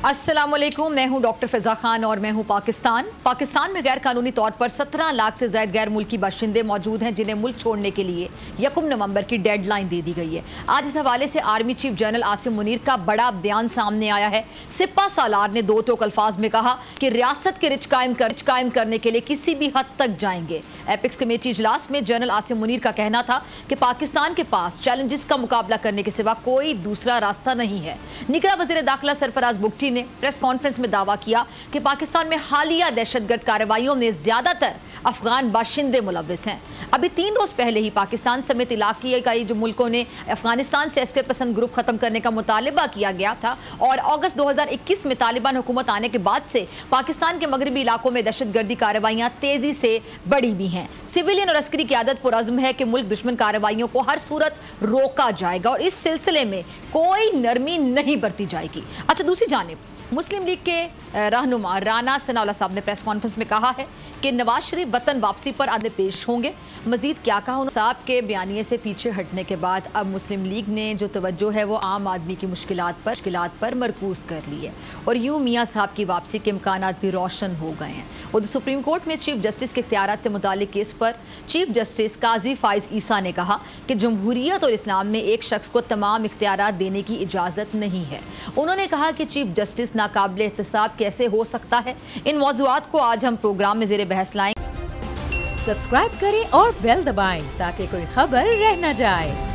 अस्सलामुअलैकुम, मैं हूं डॉक्टर फ़िज़ा खान और मैं हूं पाकिस्तान में गैर कानूनी तौर पर 17 लाख से ज़ायद गैर मुल्की बाशिंदे मौजूद हैं जिन्हें मुल्क छोड़ने के लिए 1 नवंबर की डेडलाइन दे दी गई है। आज इस हवाले से army chief general Asim Munir का बड़ा बयान सामने आया है। सिपा सालार ने 2 टोक अल्फाज में कहा कि रियासत के रिच कायम करने के लिए किसी भी हद तक जाएंगे। एपिक्स कमेटी इजलास में जनरल आसिम मुनीर का कहना था कि पाकिस्तान के पास चैलेंजेस का मुकाबला करने के सिवा कोई दूसरा रास्ता नहीं है। निगरान वज़ीर दाखिला सरफराज बुगटी ने प्रेस कॉन्फ्रेंस में दावा किया कि पाकिस्तान में हालिया दहशतगर्द कार्रवाइयों में ज्यादातर अफगान बाशिंदे मुलव्विस हैं। अभी 3 रोज पहले ही पाकिस्तान समेत इलाकाई कई जो मुल्कों ने अफगानिस्तान से एसके पसंद ग्रुप खत्म करने का मुतालिबा किया गया था और अगस्त 2021 में तालिबान हुकूमत आने के बाद से पाकिस्तान के मगरबी इलाकों में दहशतगर्दी कार्रवाइयां तेजी से बढ़ी भी हैं। सिविलियन और अस्करी क़यादत पुरअज़्म है कि मुल्क दुश्मन कार्रवाइयों को हर सूरत रोका जाएगा और इस सिलसिले में कोई नरमी नहीं बरती जाएगी। अच्छा, दूसरी जानिब मुस्लिम लीग के रहनुमा राना सनाउल्लाह साहब ने प्रेस कॉन्फ्रेंस में कहा है कि नवाज शरीफ वतन वापसी पर आगे पेश होंगे। मजीद क्या कहा उन्होंने? साहब के बयानिए से पीछे हटने के बाद अब मुस्लिम लीग ने जो तवज्जो है वो आम आदमी की मुश्किलात पर मरकूज कर ली है और यूं मियाँ साहब की वापसी के इम्कानात भी रोशन हो गए हैं। उधर सुप्रीम कोर्ट में चीफ जस्टिस के इख्तियारात से मुतालिक केस पर चीफ जस्टिस काजी फाइज ईसा ने कहा कि जमहूरियत और इस्लाम में एक शख्स को तमाम इख्तियारात देने की इजाज़त नहीं है। उन्होंने कहा कि चीफ जस्टिस नाकाबिल एहतसाब कैसे हो सकता है। इन मौज़ूआत को आज हम प्रोग्राम में ज़ेरे बहस लाएं। सब्सक्राइब करें और बेल दबाएं ताकि कोई खबर रह न जाए।